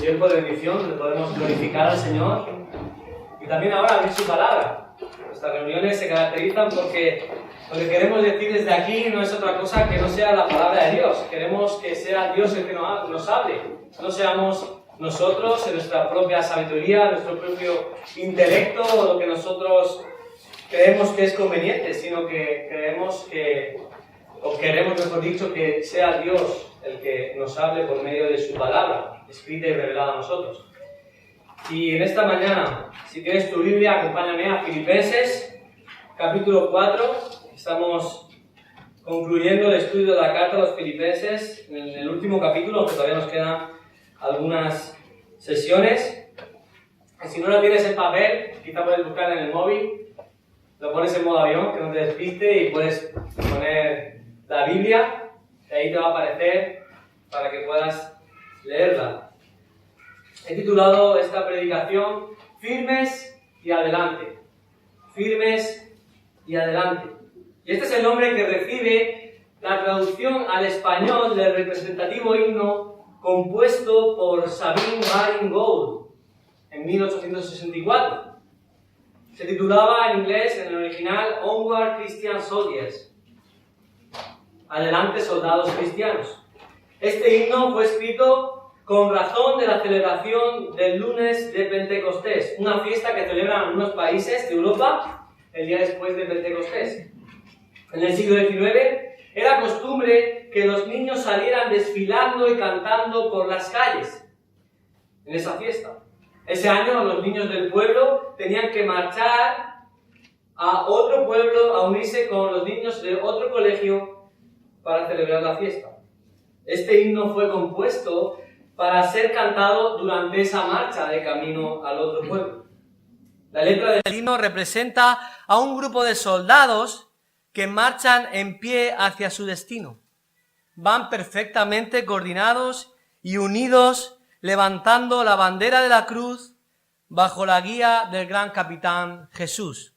tiempo de bendición donde podemos glorificar al Señor y también ahora abrir su palabra. Nuestras reuniones se caracterizan porque lo que queremos decir desde aquí no es otra cosa que no sea la palabra de Dios. Queremos que sea Dios el que nos hable. No seamos nosotros en nuestra propia sabiduría, nuestro propio intelecto o lo que nosotros creemos que es conveniente, sino que queremos, mejor dicho, que sea Dios el que nos hable por medio de su palabra, escrita y revelada a nosotros. Y en esta mañana, si tienes tu Biblia, acompáñame a Filipenses, capítulo 4. Estamos concluyendo el estudio de la carta a los Filipenses en el último capítulo, aunque todavía nos quedan algunas sesiones. Y si no lo tienes en papel, quizá puedes buscar en el móvil, lo pones en modo avión, que no te despiste, y puedes poner la Biblia, y ahí te va a aparecer para que puedas leerla. He titulado esta predicación Firmes y Adelante. Firmes y Adelante. Y este es el nombre que recibe la traducción al español del representativo himno compuesto por Sabine Baring Gould en 1864. Se titulaba en inglés, en el original, Onward Christian Soldiers. Adelante, soldados cristianos. Este himno fue escrito con razón de la celebración del lunes de Pentecostés, una fiesta que celebran algunos países de Europa el día después de Pentecostés. En el siglo XIX era costumbre que los niños salieran desfilando y cantando por las calles en esa fiesta. Ese año los niños del pueblo tenían que marchar a otro pueblo a unirse con los niños de otro colegio para celebrar la fiesta. Este himno fue compuesto para ser cantado durante esa marcha de camino al otro pueblo. La letra del himno representa a un grupo de soldados que marchan en pie hacia su destino. Van perfectamente coordinados y unidos, levantando la bandera de la cruz bajo la guía del gran capitán Jesús.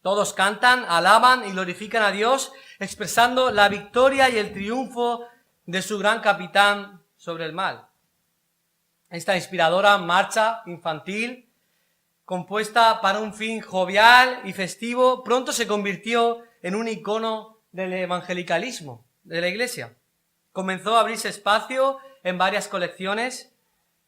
Todos cantan, alaban y glorifican a Dios, expresando la victoria y el triunfo de su gran capitán sobre el mal. Esta inspiradora marcha infantil, compuesta para un fin jovial y festivo, pronto se convirtió en un icono del evangelicalismo de la Iglesia. Comenzó a abrirse espacio en varias colecciones.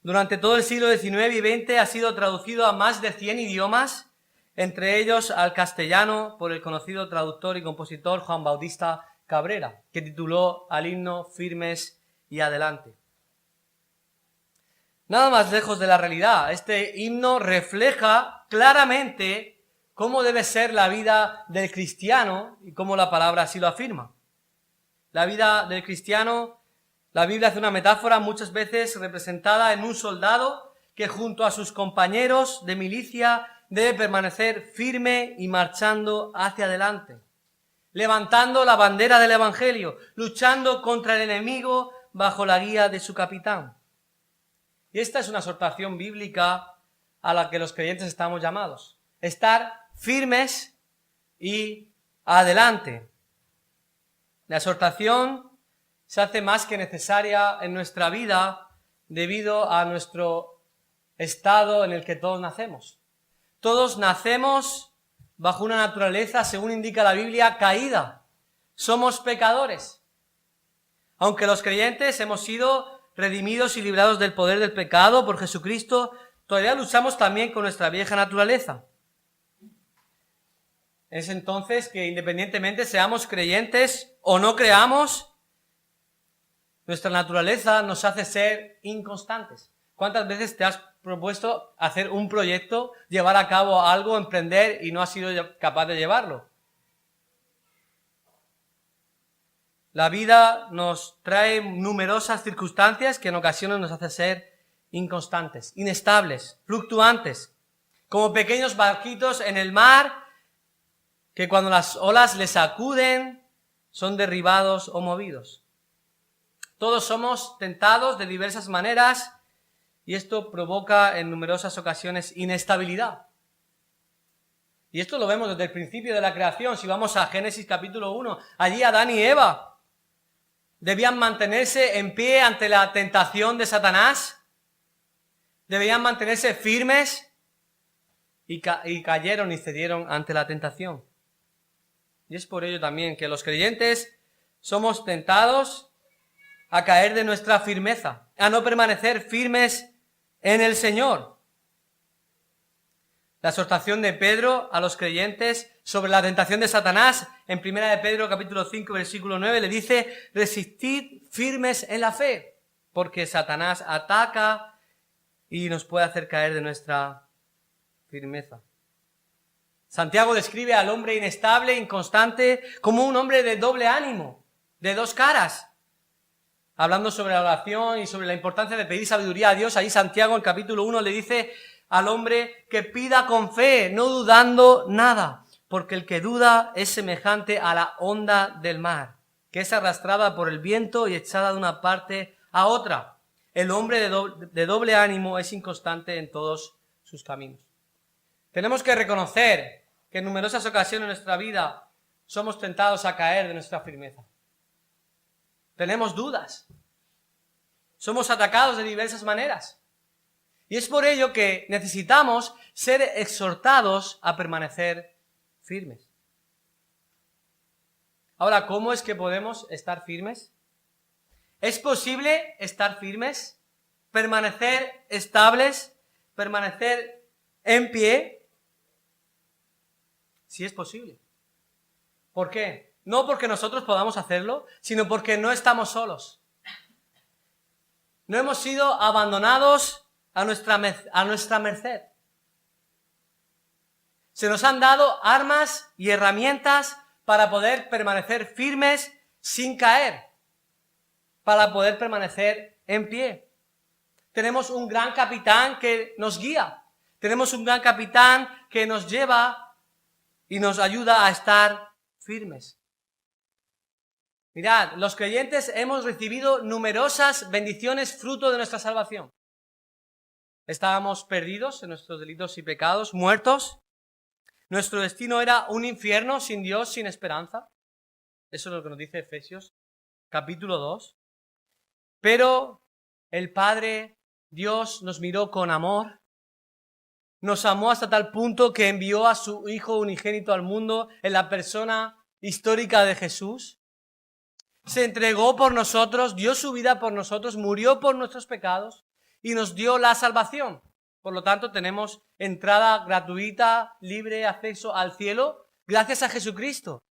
Durante todo el siglo XIX y XX ha sido traducido a más de 100 idiomas, entre ellos al castellano por el conocido traductor y compositor Juan Bautista Cabrera, que tituló al himno Firmes y Adelante. Nada más lejos de la realidad. Este himno refleja claramente cómo debe ser la vida del cristiano y cómo la palabra así lo afirma. La vida del cristiano, la Biblia hace una metáfora muchas veces representada en un soldado que junto a sus compañeros de milicia debe permanecer firme y marchando hacia adelante, levantando la bandera del Evangelio, luchando contra el enemigo bajo la guía de su capitán. Y esta es una exhortación bíblica a la que los creyentes estamos llamados. Estar firmes y adelante. La exhortación se hace más que necesaria en nuestra vida debido a nuestro estado en el que todos nacemos. Todos nacemos bajo una naturaleza, según indica la Biblia, caída. Somos pecadores. Aunque los creyentes hemos sido redimidos y librados del poder del pecado por Jesucristo, todavía luchamos también con nuestra vieja naturaleza. Es entonces que independientemente seamos creyentes o no creamos, nuestra naturaleza nos hace ser inconstantes. ¿Cuántas veces te has propuesto hacer un proyecto, llevar a cabo algo, emprender y no has sido capaz de llevarlo? La vida nos trae numerosas circunstancias que en ocasiones nos hacen ser inconstantes, inestables, fluctuantes, como pequeños barquitos en el mar que cuando las olas les sacuden son derribados o movidos. Todos somos tentados de diversas maneras y esto provoca en numerosas ocasiones inestabilidad. Y esto lo vemos desde el principio de la creación. Si vamos a Génesis capítulo 1, allí Adán y Eva debían mantenerse en pie ante la tentación de Satanás, Deberían mantenerse firmes y cayeron y cedieron ante la tentación. Y es por ello también que los creyentes somos tentados a caer de nuestra firmeza, a no permanecer firmes en el Señor. La exhortación de Pedro a los creyentes sobre la tentación de Satanás, en 1 de Pedro capítulo 5, versículo 9, le dice: resistid firmes en la fe, porque Satanás ataca y nos puede hacer caer de nuestra firmeza. Santiago describe al hombre inestable, inconstante, como un hombre de doble ánimo, de dos caras. Hablando sobre la oración y sobre la importancia de pedir sabiduría a Dios, ahí Santiago en capítulo 1 le dice al hombre que pida con fe, no dudando nada, porque el que duda es semejante a la onda del mar, que es arrastrada por el viento y echada de una parte a otra. El hombre de doble ánimo es inconstante en todos sus caminos. Tenemos que reconocer que en numerosas ocasiones en nuestra vida somos tentados a caer de nuestra firmeza. Tenemos dudas. Somos atacados de diversas maneras. Y es por ello que necesitamos ser exhortados a permanecer firmes. Ahora, ¿cómo es que podemos estar firmes? ¿Es posible estar firmes? ¿Permanecer estables? ¿Permanecer en pie? Sí es posible. ¿Por qué? No porque nosotros podamos hacerlo, sino porque no estamos solos. No hemos sido abandonados a nuestra merced. Se nos han dado armas y herramientas para poder permanecer firmes sin caer, para poder permanecer en pie. Tenemos un gran capitán que nos guía. Tenemos un gran capitán que nos lleva y nos ayuda a estar firmes. Mirad, los creyentes hemos recibido numerosas bendiciones fruto de nuestra salvación. Estábamos perdidos en nuestros delitos y pecados, muertos. Nuestro destino era un infierno sin Dios, sin esperanza. Eso es lo que nos dice Efesios, capítulo 2. Pero el Padre, Dios, nos miró con amor. Nos amó hasta tal punto que envió a su Hijo unigénito al mundo en la persona histórica de Jesús. Se entregó por nosotros, dio su vida por nosotros, murió por nuestros pecados y nos dio la salvación. Por lo tanto, tenemos entrada gratuita, libre acceso al cielo gracias a Jesucristo,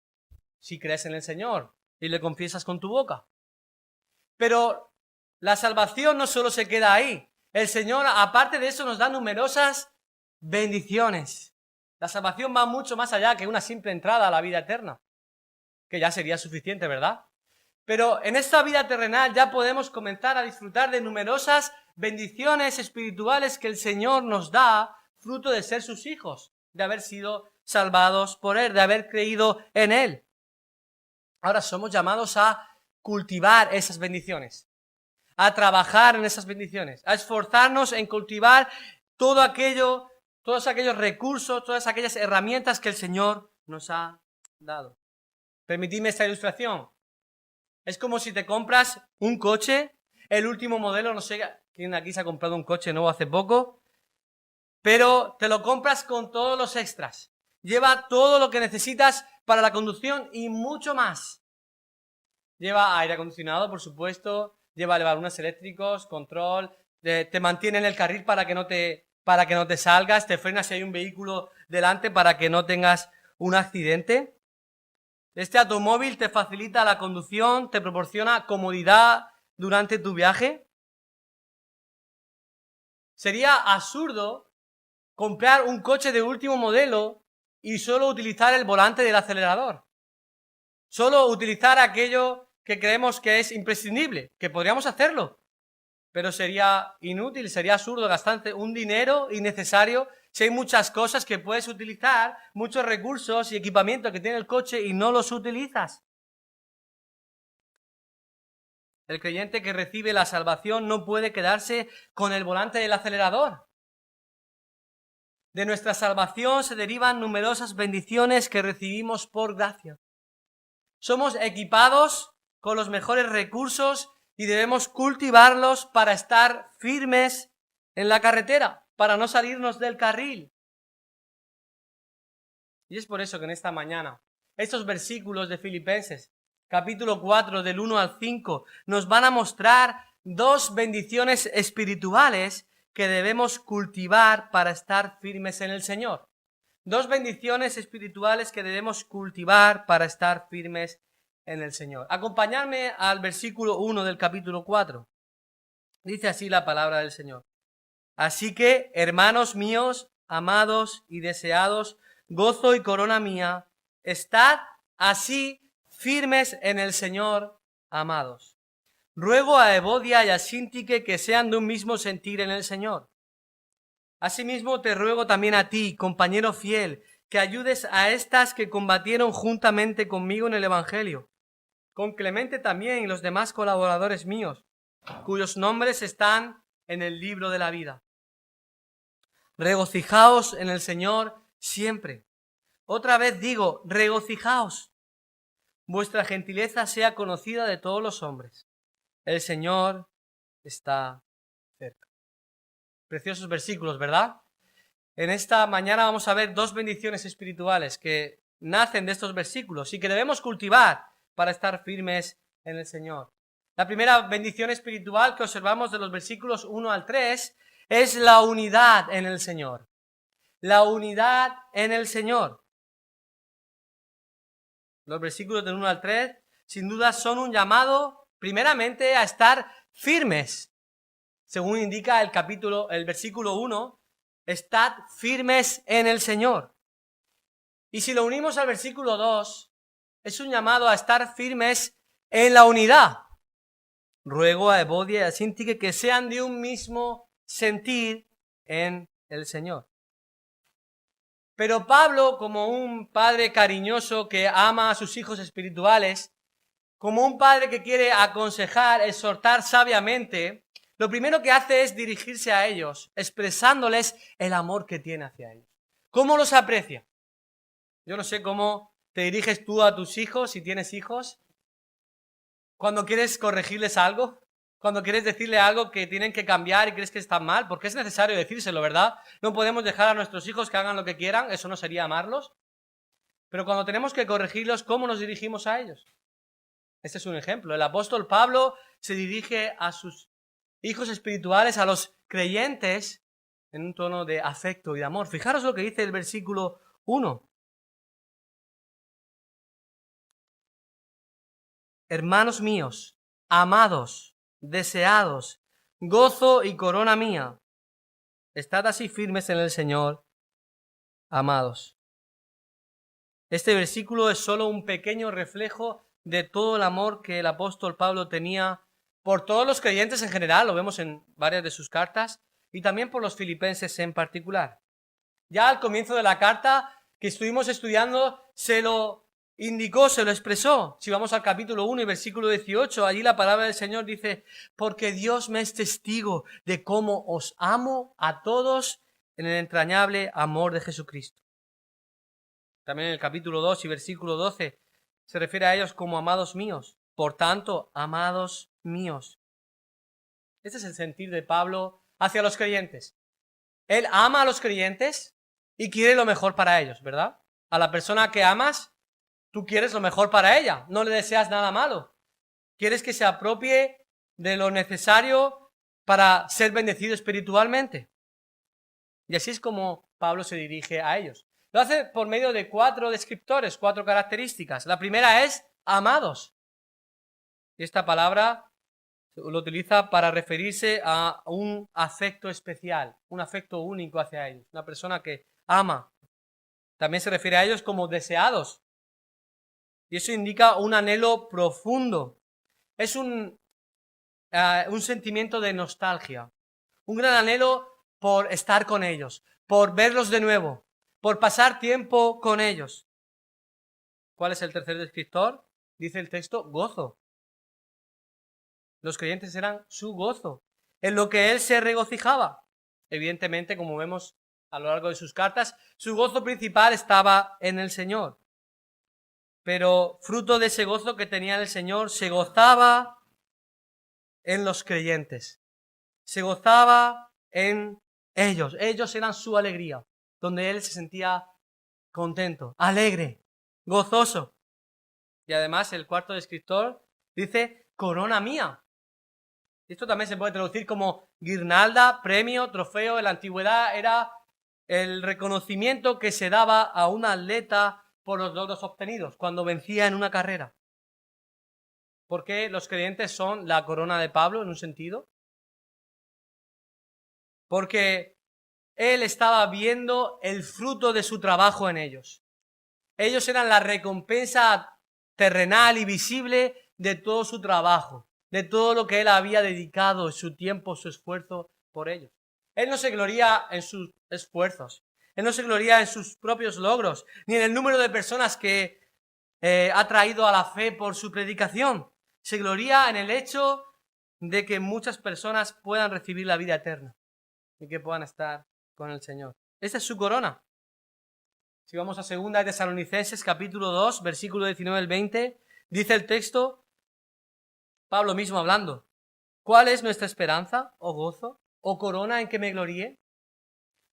si crees en el Señor y le confiesas con tu boca. Pero la salvación no solo se queda ahí. El Señor, aparte de eso, nos da numerosas bendiciones. La salvación va mucho más allá que una simple entrada a la vida eterna, que ya sería suficiente, ¿verdad? Pero en esta vida terrenal ya podemos comenzar a disfrutar de numerosas bendiciones espirituales que el Señor nos da, fruto de ser sus hijos, de haber sido salvados por Él, de haber creído en Él. Ahora somos llamados a cultivar esas bendiciones, a trabajar en esas bendiciones, a esforzarnos en cultivar todos aquellos recursos, todas aquellas herramientas que el Señor nos ha dado. Permitidme esta ilustración. Es como si te compras un coche, el último modelo, no sé quién aquí se ha comprado un coche nuevo hace poco, pero te lo compras con todos los extras. Lleva todo lo que necesitas para la conducción y mucho más. Lleva aire acondicionado, por supuesto, lleva balones eléctricos, control, te mantiene en el carril para que no te salgas, te frena si hay un vehículo delante para que no tengas un accidente. Este automóvil te facilita la conducción, te proporciona comodidad durante tu viaje. Sería absurdo comprar un coche de último modelo y solo utilizar el volante del acelerador. Solo utilizar aquello que creemos que es imprescindible, que podríamos hacerlo. Pero sería inútil, sería absurdo gastarte un dinero innecesario si hay muchas cosas que puedes utilizar, muchos recursos y equipamiento que tiene el coche y no los utilizas. El creyente que recibe la salvación no puede quedarse con el volante del acelerador. De nuestra salvación se derivan numerosas bendiciones que recibimos por gracia. Somos equipados con los mejores recursos y debemos cultivarlos para estar firmes en la carretera para no salirnos del carril. Y es por eso que en esta mañana, estos versículos de Filipenses, capítulo 4, del 1 al 5, nos van a mostrar dos bendiciones espirituales que debemos cultivar para estar firmes en el Señor. Dos bendiciones espirituales que debemos cultivar para estar firmes en el Señor. Acompañadme al versículo 1 del capítulo 4. Dice así la palabra del Señor. Así que, hermanos míos, amados y deseados, gozo y corona mía, estad así firmes en el Señor, amados. Ruego a Evodia y a Síntique que sean de un mismo sentir en el Señor. Asimismo te ruego también a ti, compañero fiel, que ayudes a estas que combatieron juntamente conmigo en el Evangelio, con Clemente también y los demás colaboradores míos, cuyos nombres están en el libro de la vida. Regocijaos en el Señor siempre. Otra vez digo, regocijaos. Vuestra gentileza sea conocida de todos los hombres. El Señor está cerca. Preciosos versículos, ¿verdad? En esta mañana vamos a ver dos bendiciones espirituales que nacen de estos versículos y que debemos cultivar para estar firmes en el Señor. La primera bendición espiritual que observamos de los versículos 1 al 3 es la unidad en el Señor. La unidad en el Señor. Los versículos del 1 al 3 sin duda son un llamado primeramente a estar firmes. Según indica el versículo 1, estad firmes en el Señor. Y si lo unimos al versículo 2, es un llamado a estar firmes en la unidad. Ruego a Evodia y a Síntique que sean de un mismo sentir en el Señor. Pero Pablo, como un padre cariñoso que ama a sus hijos espirituales, como un padre que quiere aconsejar, exhortar sabiamente, lo primero que hace es dirigirse a ellos, expresándoles el amor que tiene hacia ellos. ¿Cómo los aprecia? Yo no sé cómo te diriges tú a tus hijos, si tienes hijos, cuando quieres corregirles algo, cuando quieres decirle algo que tienen que cambiar y crees que están mal, porque es necesario decírselo, ¿verdad? No podemos dejar a nuestros hijos que hagan lo que quieran, eso no sería amarlos. Pero cuando tenemos que corregirlos, ¿cómo nos dirigimos a ellos? Este es un ejemplo. El apóstol Pablo se dirige a sus hijos espirituales, a los creyentes, en un tono de afecto y de amor. Fijaros lo que dice el versículo 1. Hermanos míos, amados, deseados, gozo y corona mía, estad así firmes en el Señor, amados. Este versículo es solo un pequeño reflejo de todo el amor que el apóstol Pablo tenía por todos los creyentes en general, lo vemos en varias de sus cartas, y también por los filipenses en particular. Ya al comienzo de la carta que estuvimos estudiando, se lo indicó, se lo expresó. Si vamos al capítulo 1 y versículo 18, allí la palabra del Señor dice, porque Dios me es testigo de cómo os amo a todos en el entrañable amor de Jesucristo. También en el capítulo 2 y versículo 12 se refiere a ellos como amados míos. Por tanto, amados míos. Este es el sentir de Pablo hacia los creyentes. Él ama a los creyentes y quiere lo mejor para ellos, ¿verdad? A la persona que amas, tú quieres lo mejor para ella, no le deseas nada malo. Quieres que se apropie de lo necesario para ser bendecido espiritualmente. Y así es como Pablo se dirige a ellos. Lo hace por medio de 4 descriptores, 4 características. La primera es amados. Y esta palabra lo utiliza para referirse a un afecto especial, un afecto único hacia ellos. Una persona que ama. También se refiere a ellos como deseados. Y eso indica un anhelo profundo. Es un sentimiento de nostalgia. Un gran anhelo por estar con ellos, por verlos de nuevo, por pasar tiempo con ellos. ¿Cuál es el tercer descriptor? Dice el texto, gozo. Los creyentes eran su gozo, en lo que él se regocijaba. Evidentemente, como vemos a lo largo de sus cartas, su gozo principal estaba en el Señor. Pero fruto de ese gozo que tenía en el Señor, se gozaba en los creyentes. Se gozaba en ellos. Ellos eran su alegría, donde él se sentía contento, alegre, gozoso. Y además el cuarto descriptor dice corona mía. Esto también se puede traducir como guirnalda, premio, trofeo. En la antigüedad era el reconocimiento que se daba a un atleta por los logros obtenidos cuando vencía en una carrera. Porque los creyentes son la corona de Pablo en un sentido. Porque él estaba viendo el fruto de su trabajo en ellos. Ellos eran la recompensa terrenal y visible de todo su trabajo, de todo lo que él había dedicado, su tiempo, su esfuerzo por ellos. Él no se gloría en sus esfuerzos, él no se gloría en sus propios logros, ni en el número de personas que ha traído a la fe por su predicación. Se gloría en el hecho de que muchas personas puedan recibir la vida eterna y que puedan estar con el Señor. Esta es su corona. Si vamos a 2 de Tesalonicenses, capítulo 2, versículo 19 al 20, dice el texto, Pablo mismo hablando, ¿cuál es nuestra esperanza, o gozo, o corona en que me gloríe?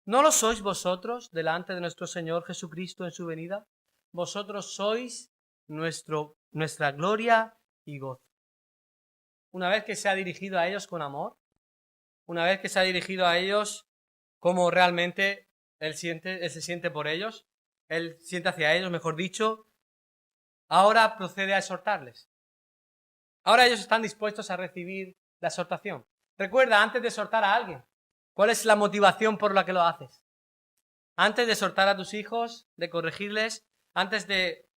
¿No lo sois vosotros delante de nuestro Señor Jesucristo en su venida? Vosotros sois nuestra gloria y gozo. Una vez que se ha dirigido a ellos con amor, una vez que se ha dirigido a ellos como realmente él se siente por ellos, él siente hacia ellos, mejor dicho, ahora procede a exhortarles. Ahora ellos están dispuestos a recibir la exhortación. Recuerda, antes de exhortar a alguien, ¿cuál es la motivación por la que lo haces? Antes de exhortar a tus hijos, de corregirles, antes de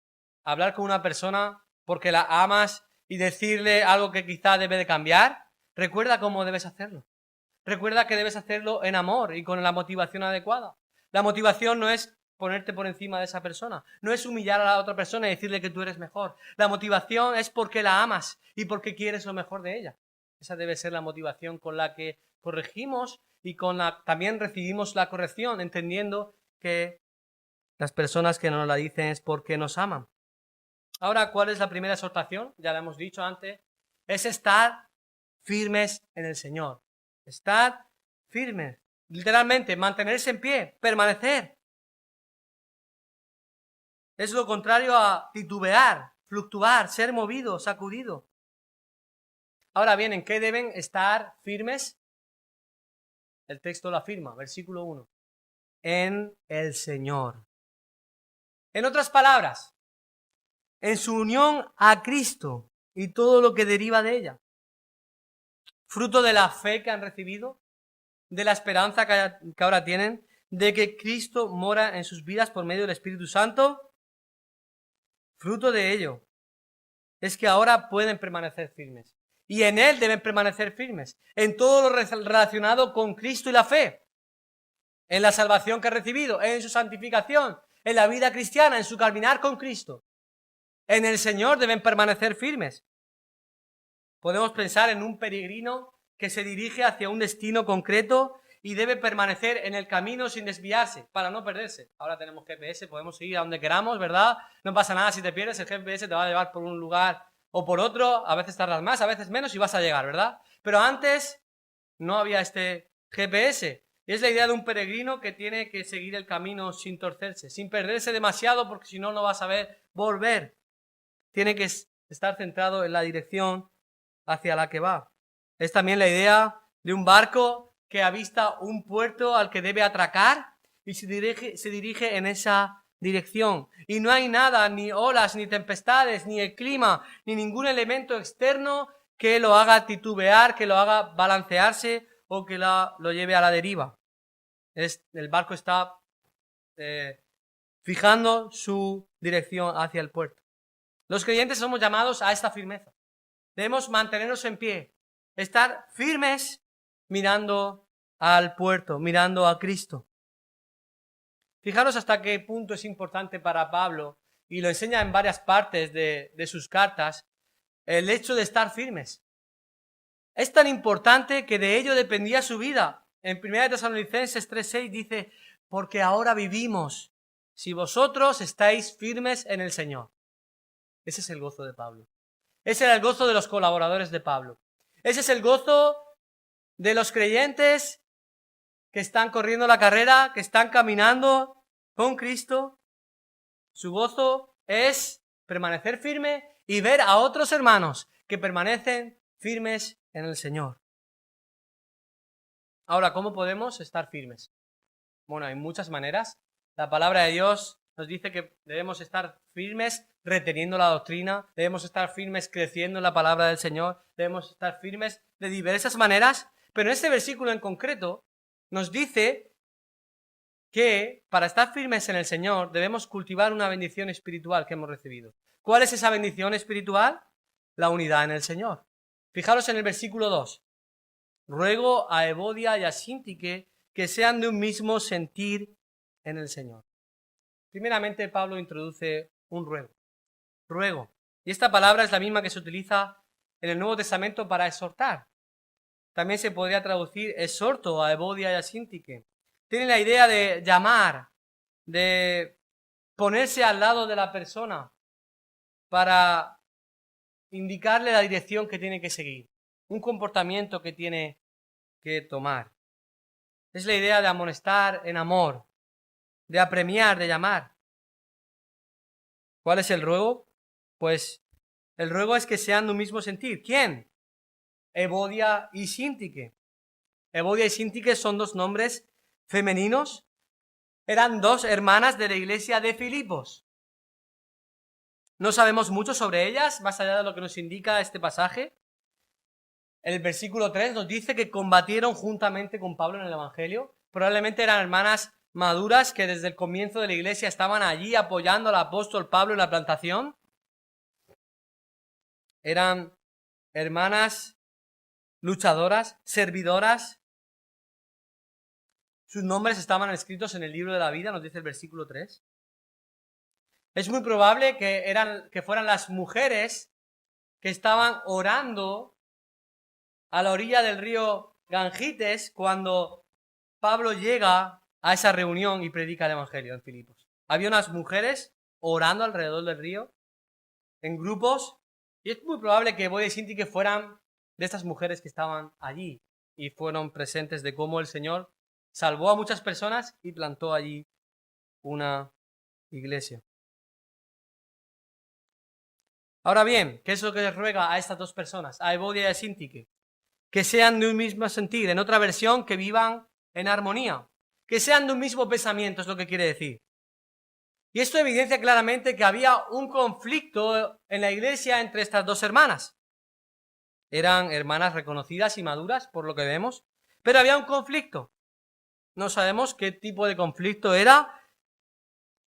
hablar con una persona porque la amas y decirle algo que quizá debe de cambiar, recuerda cómo debes hacerlo. Recuerda que debes hacerlo en amor y con la motivación adecuada. La motivación no es ponerte por encima de esa persona, no es humillar a la otra persona y decirle que tú eres mejor. La motivación es porque la amas y porque quieres lo mejor de ella. Esa debe ser la motivación con la que corregimos y con la también recibimos la corrección, entendiendo que las personas que nos la dicen es porque nos aman. Ahora, ¿cuál es la primera exhortación? Ya la hemos dicho antes, es estar firmes en el Señor. Estar firmes, literalmente, mantenerse en pie, permanecer. Es lo contrario a titubear, fluctuar, ser movido, sacudido. Ahora bien, ¿en qué deben estar firmes? El texto lo afirma, versículo 1. En el Señor. En otras palabras, en su unión a Cristo y todo lo que deriva de ella. Fruto de la fe que han recibido, de la esperanza que ahora tienen, de que Cristo mora en sus vidas por medio del Espíritu Santo. Fruto de ello es que ahora pueden permanecer firmes. Y en Él deben permanecer firmes. En todo lo relacionado con Cristo y la fe. En la salvación que ha recibido, en su santificación, en la vida cristiana, en su caminar con Cristo. En el Señor deben permanecer firmes. Podemos pensar en un peregrino que se dirige hacia un destino concreto y debe permanecer en el camino sin desviarse para no perderse. Ahora tenemos GPS, podemos ir a donde queramos, ¿verdad? No pasa nada si te pierdes, el GPS te va a llevar por un lugar o por otro, a veces tardas más, a veces menos y vas a llegar, ¿verdad? Pero antes no había este GPS. Y es la idea de un peregrino que tiene que seguir el camino sin torcerse, sin perderse demasiado porque si no, no va a saber volver. Tiene que estar centrado en la dirección hacia la que va. Es también la idea de un barco que avista un puerto al que debe atracar y se dirige en esa dirección. Y no hay nada, ni olas, ni tempestades, ni el clima, ni ningún elemento externo que lo haga titubear, que lo haga balancearse o que lo lleve a la deriva. El barco está fijando su dirección hacia el puerto. Los creyentes somos llamados a esta firmeza. Debemos mantenernos en pie, estar firmes mirando al puerto, mirando a Cristo. Fijaros hasta qué punto es importante para Pablo, y lo enseña en varias partes de sus cartas, el hecho de estar firmes. Es tan importante que de ello dependía su vida. En 1 Tesalonicenses 3:6 dice, porque ahora vivimos si vosotros estáis firmes en el Señor. Ese es el gozo de Pablo. Ese era el gozo de los colaboradores de Pablo. Ese es el gozo de los creyentes que están corriendo la carrera, que están caminando con Cristo. Su gozo es permanecer firme y ver a otros hermanos que permanecen firmes en el Señor. Ahora, ¿cómo podemos estar firmes? Bueno, hay muchas maneras. La palabra de Dios nos dice que debemos estar firmes reteniendo la doctrina, debemos estar firmes creciendo en la palabra del Señor, debemos estar firmes de diversas maneras, pero en este versículo en concreto nos dice que para estar firmes en el Señor debemos cultivar una bendición espiritual que hemos recibido. ¿Cuál es esa bendición espiritual? La unidad en el Señor. Fijaros en el versículo 2. Ruego a Evodia y a Síntique que sean de un mismo sentir en el Señor. Primeramente, Pablo introduce un ruego. Ruego. Y esta palabra es la misma que se utiliza en el Nuevo Testamento para exhortar. También se podría traducir exhorto a Evodia y a Síntique. Tiene la idea de llamar, de ponerse al lado de la persona para indicarle la dirección que tiene que seguir, un comportamiento que tiene que tomar. Es la idea de amonestar en amor, de apremiar, de llamar. ¿Cuál es el ruego? Pues el ruego es que sean de un mismo sentir. ¿Quién? Evodia y Síntique. Evodia y Síntique son dos nombres femeninos. Eran dos hermanas de la iglesia de Filipos. No sabemos mucho sobre ellas, más allá de lo que nos indica este pasaje. El versículo 3 nos dice que combatieron juntamente con Pablo en el Evangelio. Probablemente eran hermanas maduras que desde el comienzo de la iglesia estaban allí apoyando al apóstol Pablo en la plantación. Eran hermanas luchadoras, servidoras. Sus nombres estaban escritos en el libro de la vida, nos dice el versículo 3. Es muy probable que fueran las mujeres que estaban orando a la orilla del río Gangites cuando Pablo llega a esa reunión y predica el Evangelio en Filipos. Había unas mujeres orando alrededor del río en grupos y es muy probable que Evodia y Síntique fueran de estas mujeres que estaban allí y fueron presentes de cómo el Señor salvó a muchas personas y plantó allí una iglesia. Ahora bien, ¿qué es lo que les ruega a estas dos personas, a Evodia y a Síntique? Que sean de un mismo sentir. En otra versión, que vivan en armonía. Que sean de un mismo pensamiento, es lo que quiere decir. Y esto evidencia claramente que había un conflicto en la iglesia entre estas dos hermanas. Eran hermanas reconocidas y maduras, por lo que vemos, pero había un conflicto. No sabemos qué tipo de conflicto era.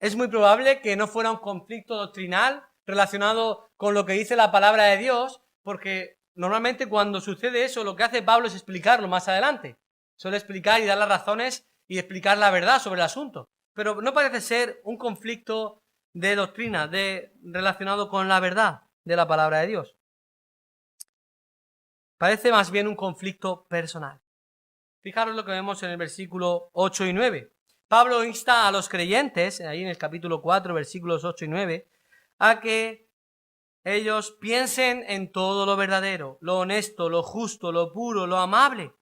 Es muy probable que no fuera un conflicto doctrinal relacionado con lo que dice la palabra de Dios, porque normalmente cuando sucede eso, lo que hace Pablo es explicarlo más adelante. Suele explicar y dar las razones y explicar la verdad sobre el asunto. Pero no parece ser un conflicto de doctrina, relacionado con la verdad de la palabra de Dios. Parece más bien un conflicto personal. Fijaros lo que vemos en el versículo 8 y 9. Pablo insta a los creyentes, ahí en el capítulo 4, versículos 8 y 9, a que ellos piensen en todo lo verdadero, lo honesto, lo justo, lo puro, lo amable.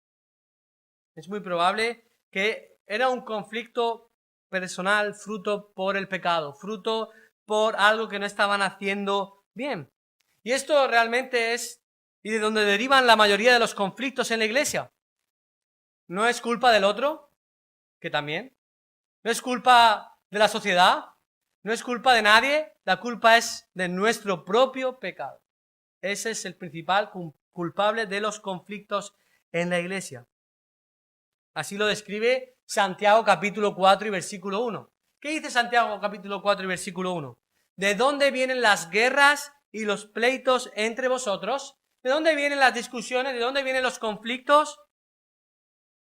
Es muy probable que era un conflicto personal fruto por el pecado, fruto por algo que no estaban haciendo bien. Y esto realmente es, y de donde derivan la mayoría de los conflictos en la iglesia. No es culpa del otro, que también. No es culpa de la sociedad, no es culpa de nadie, la culpa es de nuestro propio pecado. Ese es el principal culpable de los conflictos en la iglesia. Así lo describe Santiago capítulo 4 y versículo 1. ¿Qué dice Santiago capítulo 4 y versículo 1? ¿De dónde vienen las guerras y los pleitos entre vosotros? ¿De dónde vienen las discusiones? ¿De dónde vienen los conflictos?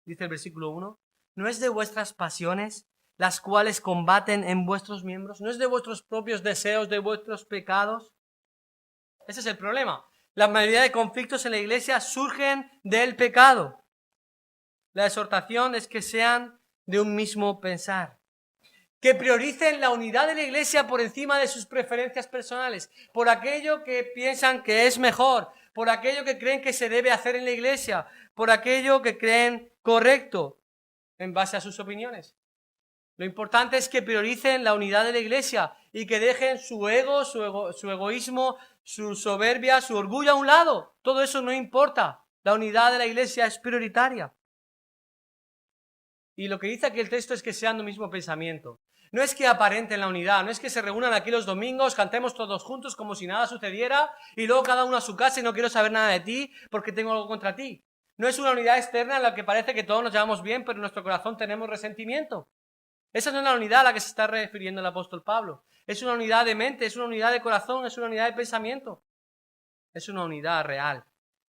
Dice el versículo 1. ¿No es de vuestras pasiones las cuales combaten en vuestros miembros? ¿No es de vuestros propios deseos, de vuestros pecados? Ese es el problema. La mayoría de conflictos en la iglesia surgen del pecado. La exhortación es que sean de un mismo pensar. Que prioricen la unidad de la iglesia por encima de sus preferencias personales, por aquello que piensan que es mejor, por aquello que creen que se debe hacer en la iglesia, por aquello que creen correcto. en base a sus opiniones. Lo importante es que prioricen la unidad de la iglesia y que dejen su ego, su egoísmo, su soberbia, su orgullo a un lado. Todo eso no importa. La unidad de la iglesia es prioritaria. Y lo que dice aquí el texto es que sean de un mismo pensamiento. No es que aparenten la unidad, no es que se reúnan aquí los domingos, cantemos todos juntos como si nada sucediera y luego cada uno a su casa y no quiero saber nada de ti porque tengo algo contra ti. No es una unidad externa en la que parece que todos nos llevamos bien, pero en nuestro corazón tenemos resentimiento. Esa no es la unidad a la que se está refiriendo el apóstol Pablo. Es una unidad de mente, es una unidad de corazón, es una unidad de pensamiento. Es una unidad real.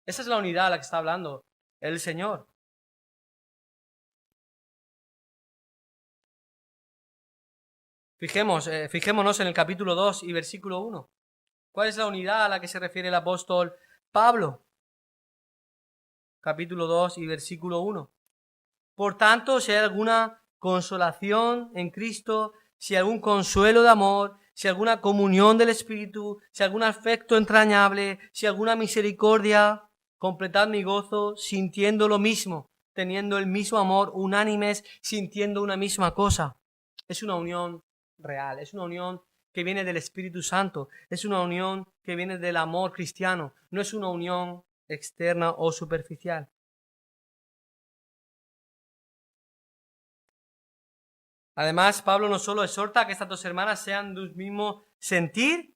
Esa es la unidad a la que está hablando el Señor. Fijémonos en el capítulo 2 y versículo 1. ¿Cuál es la unidad a la que se refiere el apóstol Pablo? Capítulo 2 y versículo 1. Por tanto, si hay alguna consolación en Cristo, si hay algún consuelo de amor, si hay alguna comunión del Espíritu, si hay algún afecto entrañable, si hay alguna misericordia, completad mi gozo sintiendo lo mismo, teniendo el mismo amor, unánimes, sintiendo una misma cosa. Es una unión real, es una unión que viene del Espíritu Santo, es una unión que viene del amor cristiano, no es una unión externa o superficial. Además, Pablo no solo exhorta a que estas dos hermanas sean de un mismo sentir,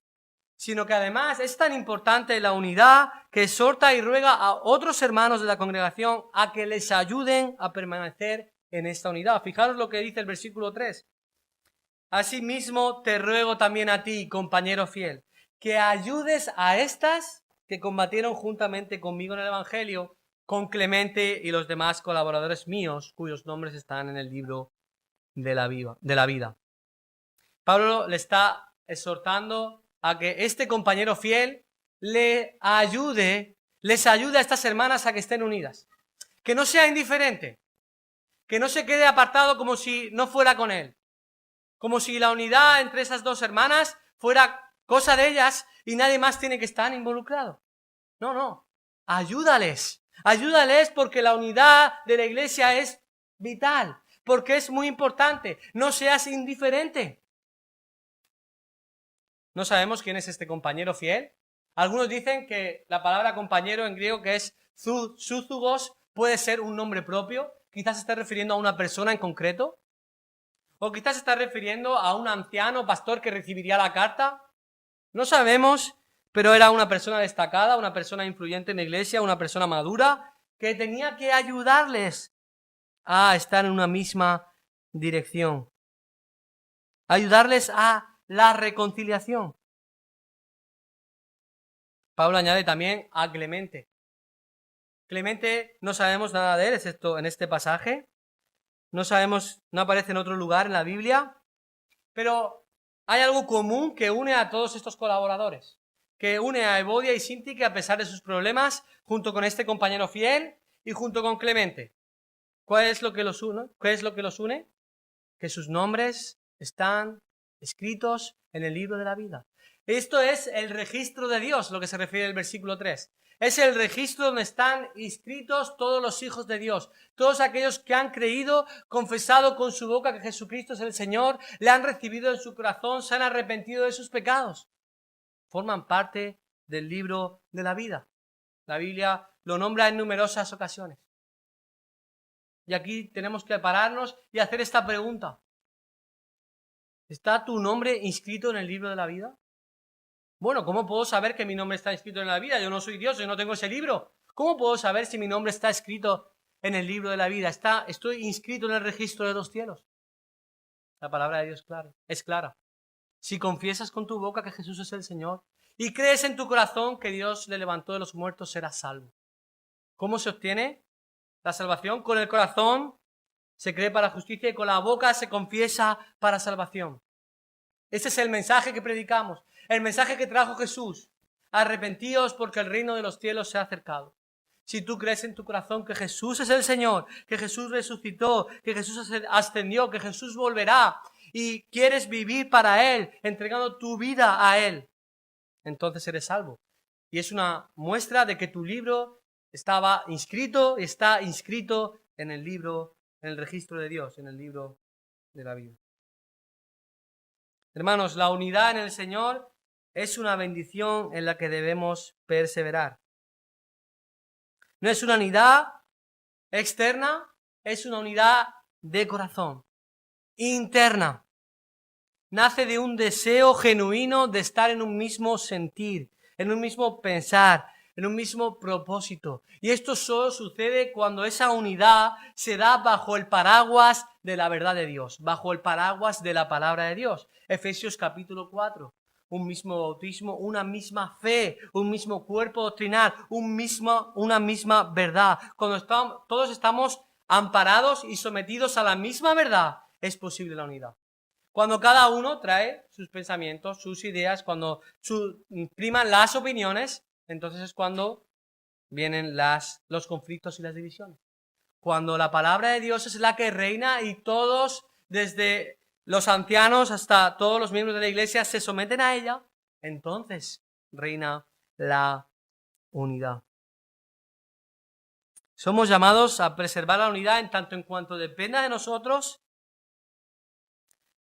sino que además es tan importante la unidad que exhorta y ruega a otros hermanos de la congregación a que les ayuden a permanecer en esta unidad. Fijaros lo que dice el versículo 3. Asimismo, te ruego también a ti, compañero fiel, que ayudes a estas que combatieron juntamente conmigo en el Evangelio, con Clemente y los demás colaboradores míos, cuyos nombres están en el libro de la vida. Pablo le está exhortando a que este compañero fiel les ayude a estas hermanas a que estén unidas. Que no sea indiferente, que no se quede apartado como si no fuera con él, como si la unidad entre esas dos hermanas fuera cosa de ellas y nadie más tiene que estar involucrado. No, ayúdales porque la unidad de la iglesia es vital. Porque es muy importante. No seas indiferente. ¿No sabemos quién es este compañero fiel? Algunos dicen que la palabra compañero en griego, que es zúzugos, puede ser un nombre propio. Quizás se esté refiriendo a una persona en concreto. O quizás se está refiriendo a un anciano pastor que recibiría la carta. No sabemos, pero era una persona destacada, una persona influyente en la iglesia, una persona madura, que tenía que ayudarles a estar en una misma dirección. Ayudarles a la reconciliación. Pablo añade también a Clemente. Clemente no sabemos nada de él, excepto en este pasaje. No aparece en otro lugar en la Biblia. Pero hay algo común que une a todos estos colaboradores. Que une a Evodia y Sintique a pesar de sus problemas, junto con este compañero fiel y junto con Clemente. ¿Qué es lo que los une? Que sus nombres están escritos en el libro de la vida. Esto es el registro de Dios, lo que se refiere al versículo 3. Es el registro donde están inscritos todos los hijos de Dios. Todos aquellos que han creído, confesado con su boca que Jesucristo es el Señor, le han recibido en su corazón, se han arrepentido de sus pecados. Forman parte del libro de la vida. La Biblia lo nombra en numerosas ocasiones. Y aquí tenemos que pararnos y hacer esta pregunta. ¿Está tu nombre inscrito en el libro de la vida? Bueno, ¿cómo puedo saber que mi nombre está inscrito en la vida? Yo no soy Dios, yo no tengo ese libro. ¿Cómo puedo saber si mi nombre está escrito en el libro de la vida? Estoy inscrito en el registro de los cielos. La palabra de Dios es clara. Si confiesas con tu boca que Jesús es el Señor y crees en tu corazón que Dios le levantó de los muertos, serás salvo. ¿Cómo se obtiene la salvación? Con el corazón se cree para justicia y con la boca se confiesa para salvación. Ese es el mensaje que predicamos, el mensaje que trajo Jesús. Arrepentíos porque el reino de los cielos se ha acercado. Si tú crees en tu corazón que Jesús es el Señor, que Jesús resucitó, que Jesús ascendió, que Jesús volverá y quieres vivir para Él, entregando tu vida a Él, entonces eres salvo. Y es una muestra de que tu libro está inscrito en el libro en el registro de Dios, en el libro de la vida. Hermanos, la unidad en el Señor es una bendición en la que debemos perseverar. No es una unidad externa, es una unidad de corazón, interna. Nace de un deseo genuino de estar en un mismo sentir, en un mismo pensar, en un mismo propósito. Y esto solo sucede cuando esa unidad se da bajo el paraguas de la verdad de Dios, bajo el paraguas de la palabra de Dios. Efesios capítulo 4. Un mismo bautismo, una misma fe, un mismo cuerpo doctrinal, una misma verdad. Cuando todos estamos amparados y sometidos a la misma verdad, es posible la unidad. Cuando cada uno trae sus pensamientos, sus ideas, cuando priman las opiniones, entonces es cuando vienen los conflictos y las divisiones. Cuando la palabra de Dios es la que reina y todos, desde los ancianos hasta todos los miembros de la iglesia, se someten a ella, entonces reina la unidad. Somos llamados a preservar la unidad en tanto en cuanto dependa de nosotros.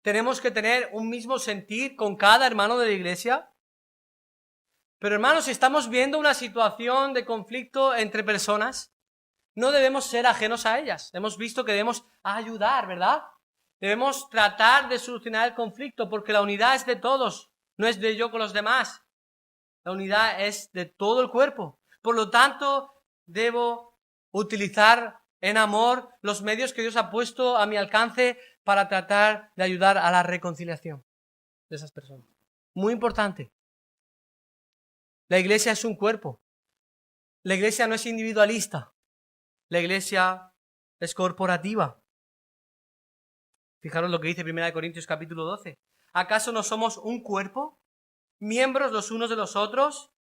Tenemos que tener un mismo sentir con cada hermano de la iglesia. Pero hermanos, si estamos viendo una situación de conflicto entre personas, no debemos ser ajenos a ellas. Hemos visto que debemos ayudar, ¿verdad? Debemos tratar de solucionar el conflicto porque la unidad es de todos, no es de yo con los demás. La unidad es de todo el cuerpo. Por lo tanto, debo utilizar en amor los medios que Dios ha puesto a mi alcance para tratar de ayudar a la reconciliación de esas personas. Muy importante. La iglesia es un cuerpo. La iglesia no es individualista. La iglesia es corporativa. Fijaros lo que dice 1 Corintios capítulo 12. ¿Acaso no somos un cuerpo? ¿Miembros los unos de los otros?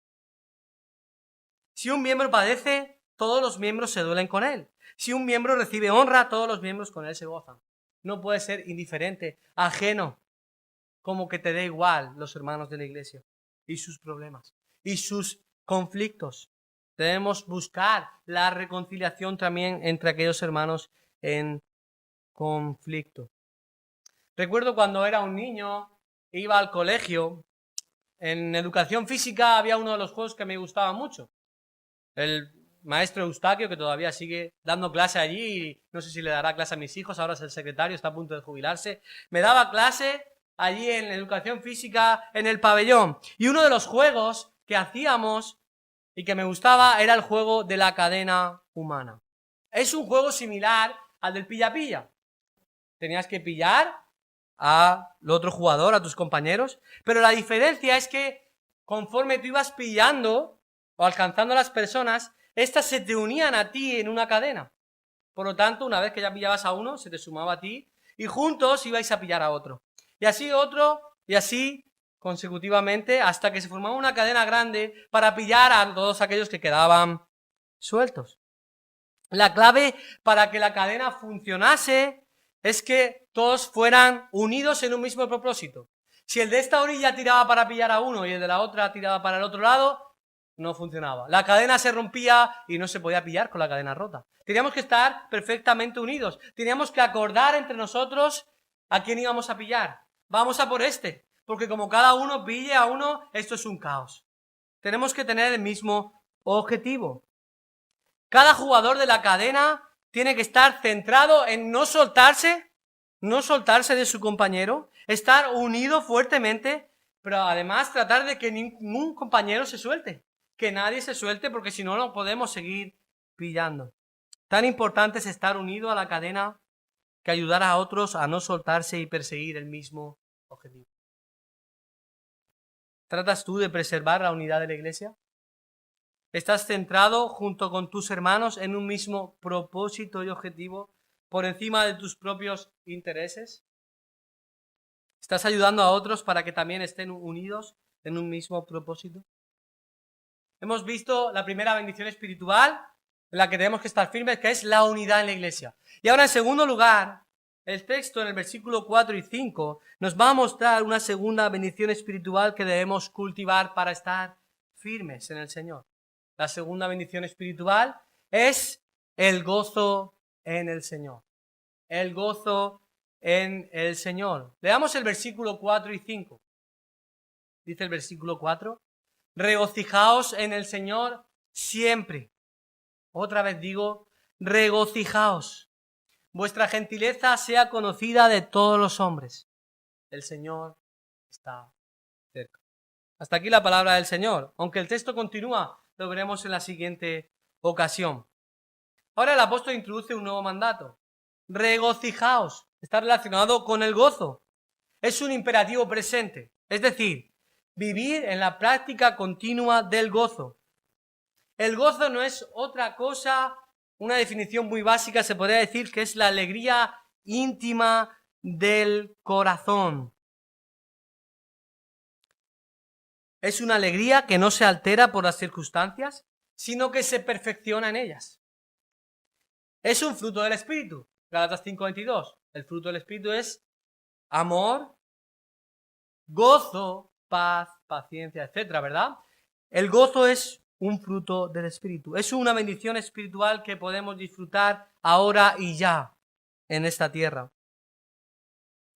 Si un miembro padece, todos los miembros se duelen con él. Si un miembro recibe honra, todos los miembros con él se gozan. No puede ser indiferente, ajeno, como que te dé igual los hermanos de la iglesia y sus problemas y sus conflictos. Debemos buscar la reconciliación también entre aquellos hermanos en conflicto. Recuerdo cuando era un niño, iba al colegio, en educación física había uno de los juegos que me gustaba mucho. El maestro Eustaquio, que todavía sigue dando clase allí, y no sé si le dará clase a mis hijos, ahora es el secretario, está a punto de jubilarse, me daba clase allí en educación física en el pabellón. Y uno de los juegos que hacíamos y que me gustaba era el juego de la cadena humana. Es un juego similar al del pilla-pilla. Tenías que pillar al otro jugador, a tus compañeros, pero la diferencia es que conforme tú ibas pillando o alcanzando a las personas, estas se te unían a ti en una cadena. Por lo tanto, una vez que ya pillabas a uno, se te sumaba a ti y juntos ibais a pillar a otro. Y así otro, y así consecutivamente, hasta que se formaba una cadena grande para pillar a todos aquellos que quedaban sueltos. La clave para que la cadena funcionase es que todos fueran unidos en un mismo propósito. Si el de esta orilla tiraba para pillar a uno y el de la otra tiraba para el otro lado, no funcionaba. La cadena se rompía y no se podía pillar con la cadena rota. Teníamos que estar perfectamente unidos. Teníamos que acordar entre nosotros a quién íbamos a pillar. Vamos a por este, porque como cada uno pille a uno, esto es un caos. Tenemos que tener el mismo objetivo. Cada jugador de la cadena tiene que estar centrado en no soltarse de su compañero, estar unido fuertemente, pero además tratar de que ningún compañero se suelte, que nadie se suelte, porque si no, no podemos seguir pillando. Tan importante es estar unido a la cadena que ayudar a otros a no soltarse y perseguir el mismo objetivo. ¿Tratas tú de preservar la unidad de la iglesia? ¿Estás centrado junto con tus hermanos en un mismo propósito y objetivo por encima de tus propios intereses? ¿Estás ayudando a otros para que también estén unidos en un mismo propósito? Hemos visto la primera bendición espiritual en la que tenemos que estar firmes, que es la unidad en la iglesia. Y ahora, en segundo lugar, el texto en el versículo 4 y 5 nos va a mostrar una segunda bendición espiritual que debemos cultivar para estar firmes en el Señor. La segunda bendición espiritual es el gozo en el Señor. el gozo en el Señor. Leamos el versículo 4 y 5. Dice el versículo 4, regocijaos en el Señor siempre. Otra vez digo, regocijaos. Vuestra gentileza sea conocida de todos los hombres. El Señor está cerca. Hasta aquí la palabra del Señor. Aunque el texto continúa, lo veremos en la siguiente ocasión. Ahora el apóstol introduce un nuevo mandato. Regocijaos. Está relacionado con el gozo. Es un imperativo presente. Es decir, vivir en la práctica continua del gozo. El gozo no es otra cosa, una definición muy básica se podría decir que es la alegría íntima del corazón. Es una alegría que no se altera por las circunstancias, sino que se perfecciona en ellas. Es un fruto del Espíritu. Gálatas 5:22. El fruto del Espíritu es amor, gozo, paz, paciencia, etcétera, ¿verdad? El gozo es un fruto del Espíritu. Es una bendición espiritual que podemos disfrutar ahora y ya en esta tierra.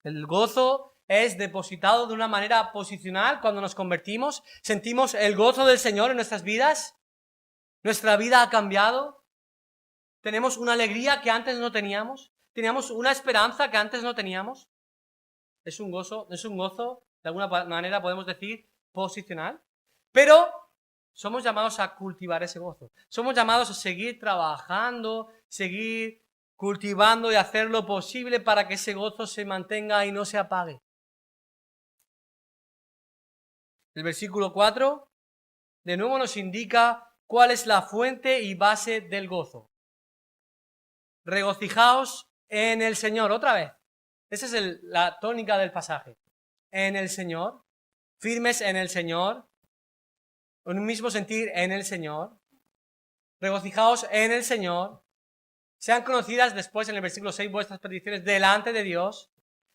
El gozo es depositado de una manera posicional cuando nos convertimos. Sentimos el gozo del Señor en nuestras vidas. Nuestra vida ha cambiado. Tenemos una alegría que antes no teníamos. Teníamos una esperanza que antes no teníamos. Es un gozo, de alguna manera podemos decir, posicional. Pero somos llamados a cultivar ese gozo. Somos llamados a seguir trabajando, seguir cultivando y hacer lo posible para que ese gozo se mantenga y no se apague. El versículo 4 de nuevo nos indica cuál es la fuente y base del gozo. Regocijaos en el Señor. Otra vez. Esa es la tónica del pasaje. En el Señor. Firmes en el Señor. En un mismo sentir en el Señor. Regocijaos en el Señor. Sean conocidas después en el versículo 6 vuestras peticiones delante de Dios.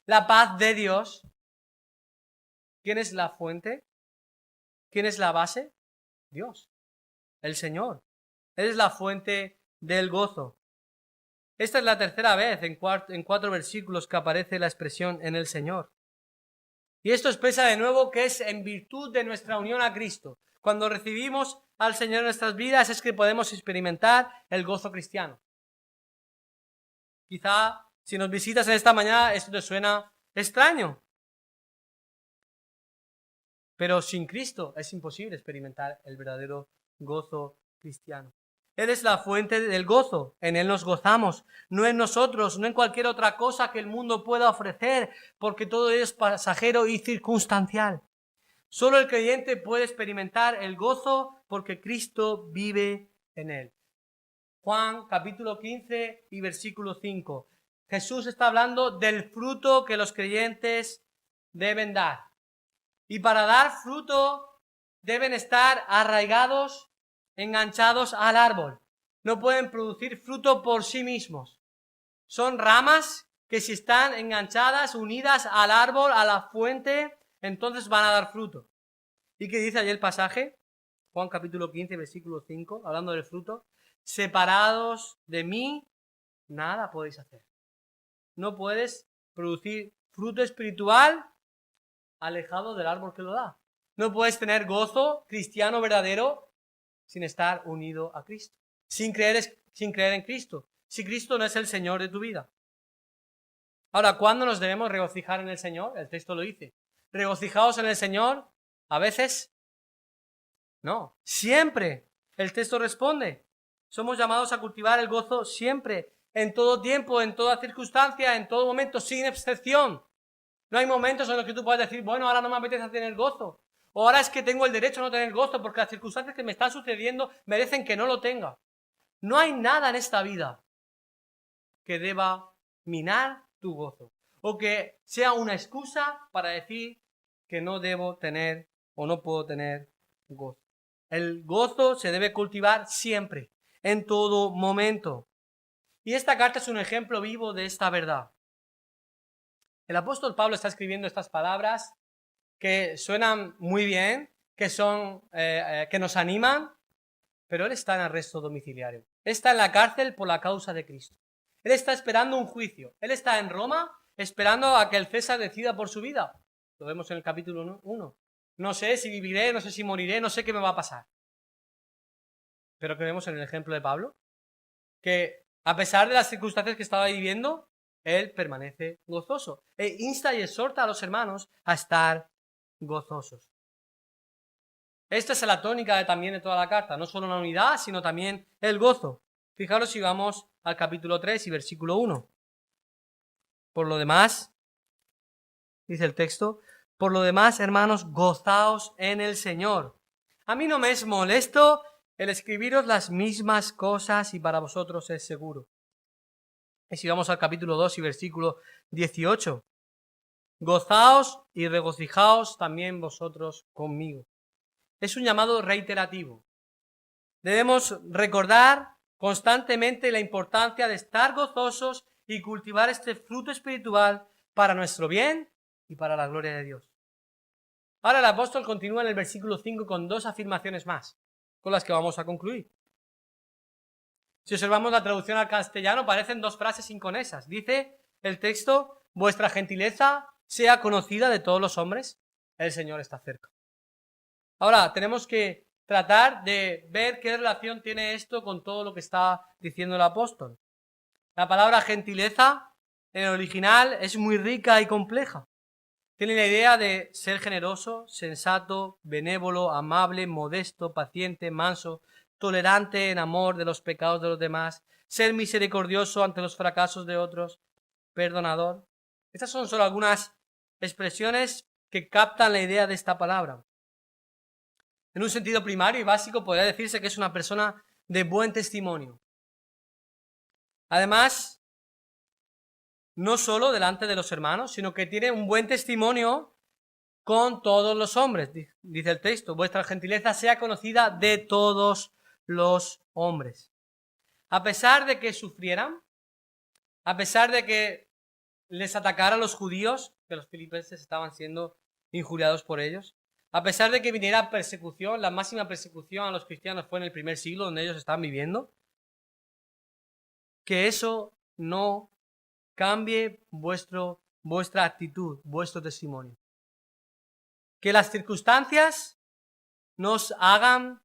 La paz de Dios. ¿Quién es la fuente? ¿Quién es la base? Dios. El Señor. Él es la fuente del gozo. Esta es la tercera vez en cuatro versículos que aparece la expresión en el Señor. Y esto expresa de nuevo que es en virtud de nuestra unión a Cristo. Cuando recibimos al Señor en nuestras vidas es que podemos experimentar el gozo cristiano. Quizá si nos visitas en esta mañana esto te suena extraño. Pero sin Cristo es imposible experimentar el verdadero gozo cristiano. Él es la fuente del gozo. En Él nos gozamos. No en nosotros, no en cualquier otra cosa que el mundo pueda ofrecer, porque todo es pasajero y circunstancial. Solo el creyente puede experimentar el gozo porque Cristo vive en él. Juan capítulo 15 y versículo 5. Jesús está hablando del fruto que los creyentes deben dar. Y para dar fruto deben estar arraigados, enganchados al árbol. No pueden producir fruto por sí mismos. Son ramas que si están enganchadas, unidas al árbol, a la fuente, entonces van a dar fruto. ¿Y qué dice allí el pasaje? Juan capítulo 15, versículo 5, hablando del fruto. Separados de mí, nada podéis hacer. No puedes producir fruto espiritual alejado del árbol que lo da. No puedes tener gozo cristiano verdadero sin estar unido a Cristo, sin creer en Cristo, si Cristo no es el Señor de tu vida. Ahora, ¿cuándo nos debemos regocijar en el Señor? El texto lo dice. ¿Regocijaos en el Señor? ¿A veces? No, siempre. El texto responde. Somos llamados a cultivar el gozo siempre, en todo tiempo, en toda circunstancia, en todo momento, sin excepción. No hay momentos en los que tú puedas decir, bueno, ahora no me apetece tener gozo. O ahora es que tengo el derecho a no tener gozo porque las circunstancias que me están sucediendo merecen que no lo tenga. No hay nada en esta vida que deba minar tu gozo o que sea una excusa para decir que no debo tener o no puedo tener gozo. El gozo se debe cultivar siempre, en todo momento. Y esta carta es un ejemplo vivo de esta verdad. El apóstol Pablo está escribiendo estas palabras que suenan muy bien, que nos animan, pero él está en arresto domiciliario. Está en la cárcel por la causa de Cristo. Él está esperando un juicio. Él está en Roma esperando a que el César decida por su vida. Lo vemos en el capítulo 1. No sé si viviré, no sé si moriré, no sé qué me va a pasar. Pero que vemos en el ejemplo de Pablo, que a pesar de las circunstancias que estaba viviendo, él permanece gozoso. E insta y exhorta a los hermanos a estar gozosos. Esta es la tónica también de toda la carta, no solo la unidad, sino también el gozo. Fijaros si vamos al capítulo 3 y versículo 1. Por lo demás, dice el texto, por lo demás, hermanos, gozaos en el Señor. A mí no me es molesto el escribiros las mismas cosas y para vosotros es seguro. Y si vamos al capítulo 2 y versículo 18, gozaos y regocijaos también vosotros conmigo. Es un llamado reiterativo. Debemos recordar constantemente la importancia de estar gozosos y cultivar este fruto espiritual para nuestro bien y para la gloria de Dios. Ahora el apóstol continúa en el versículo 5 con dos afirmaciones más, con las que vamos a concluir. Si observamos la traducción al castellano, parecen dos frases inconexas. Dice el texto, vuestra gentileza sea conocida de todos los hombres, el Señor está cerca. Ahora, tenemos que tratar de ver qué relación tiene esto con todo lo que está diciendo el apóstol. La palabra gentileza en el original es muy rica y compleja. Tiene la idea de ser generoso, sensato, benévolo, amable, modesto, paciente, manso, tolerante en amor de los pecados de los demás, ser misericordioso ante los fracasos de otros, perdonador. Estas son solo algunas expresiones que captan la idea de esta palabra. En un sentido primario y básico podría decirse que es una persona de buen testimonio. Además, no solo delante de los hermanos, sino que tiene un buen testimonio con todos los hombres. Dice el texto, vuestra gentileza sea conocida de todos los hombres. A pesar de que sufrieran, a pesar de que les atacaran los judíos, que los filipenses estaban siendo injuriados por ellos, a pesar de que viniera persecución, la máxima persecución a los cristianos fue en el primer siglo donde ellos estaban viviendo, que eso no cambie vuestra actitud, vuestro testimonio. Que las circunstancias nos hagan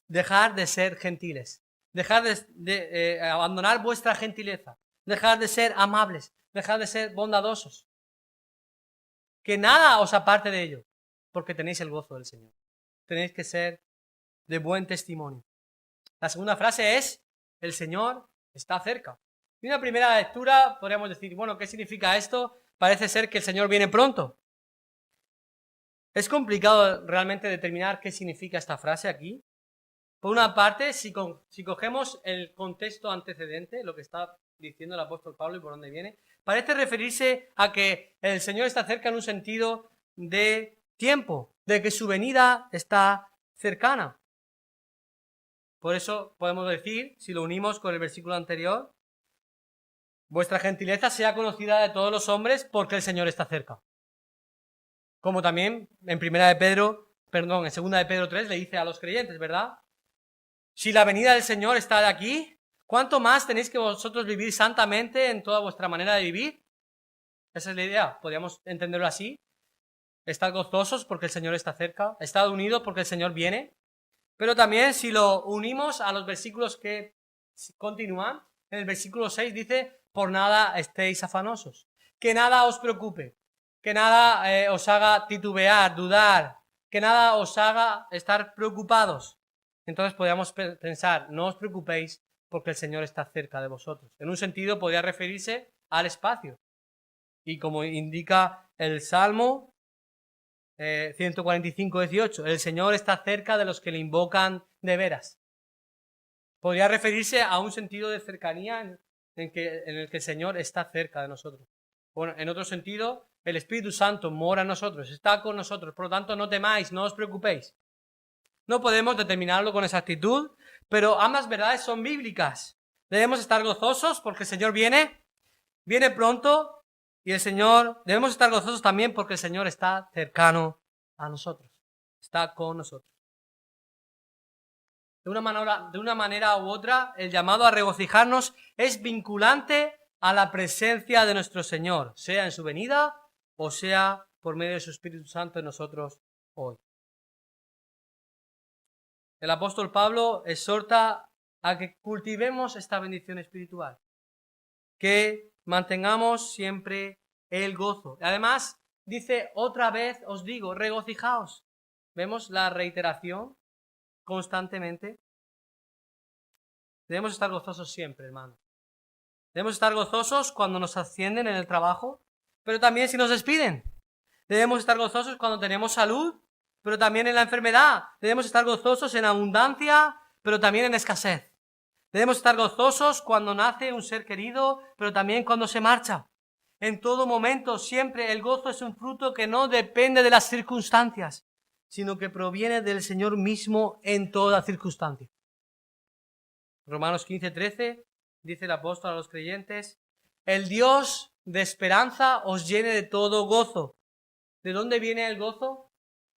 dejar de ser gentiles, dejar de abandonar vuestra gentileza, dejar de ser amables, dejar de ser bondadosos. Que nada os aparte de ello, porque tenéis el gozo del Señor. Tenéis que ser de buen testimonio. La segunda frase es, el Señor está cerca. En una primera lectura podríamos decir, bueno, ¿qué significa esto? Parece ser que el Señor viene pronto. Es complicado realmente determinar qué significa esta frase aquí. Por una parte, si cogemos el contexto antecedente, lo que está diciendo el apóstol Pablo y por dónde viene, parece referirse a que el Señor está cerca en un sentido de tiempo, de que su venida está cercana. Por eso podemos decir, si lo unimos con el versículo anterior, vuestra gentileza sea conocida de todos los hombres porque el Señor está cerca. Como también en 2 de Pedro 3 le dice a los creyentes, ¿verdad? Si la venida del Señor está de aquí, ¿cuánto más tenéis que vosotros vivir santamente en toda vuestra manera de vivir? Esa es la idea, podríamos entenderlo así. Estad gozosos porque el Señor está cerca, estad unidos porque el Señor viene. Pero también si lo unimos a los versículos que continúan, en el versículo 6 dice, por nada estéis afanosos, que nada os preocupe, que nada os haga titubear, dudar, que nada os haga estar preocupados. Entonces podríamos pensar, no os preocupéis porque el Señor está cerca de vosotros. En un sentido podría referirse al espacio. Y como indica el Salmo 145:18, el Señor está cerca de los que le invocan de veras. Podría referirse a un sentido de cercanía en el que el Señor está cerca de nosotros. Bueno, en otro sentido, el Espíritu Santo mora en nosotros, está con nosotros, por lo tanto no temáis, no os preocupéis. No podemos determinarlo con exactitud, pero ambas verdades son bíblicas. Debemos estar gozosos porque el Señor viene pronto, y debemos estar gozosos también porque el Señor está cercano a nosotros, está con nosotros. de una manera u otra, el llamado a regocijarnos es vinculante a la presencia de nuestro Señor, sea en su venida o sea por medio de su Espíritu Santo en nosotros hoy. El apóstol Pablo exhorta a que cultivemos esta bendición espiritual, que mantengamos siempre el gozo. Además, dice, otra vez os digo, regocijaos. ¿Vemos la reiteración constantemente? Debemos estar gozosos siempre, hermano. Debemos estar gozosos cuando nos ascienden en el trabajo, pero también si nos despiden. Debemos estar gozosos cuando tenemos salud, pero también en la enfermedad. Debemos estar gozosos en abundancia, pero también en escasez. Debemos estar gozosos cuando nace un ser querido, pero también cuando se marcha. En todo momento, siempre el gozo es un fruto que no depende de las circunstancias, sino que proviene del Señor mismo en toda circunstancia. Romanos 15:13 dice el apóstol a los creyentes, el Dios de esperanza os llene de todo gozo. ¿De dónde viene el gozo?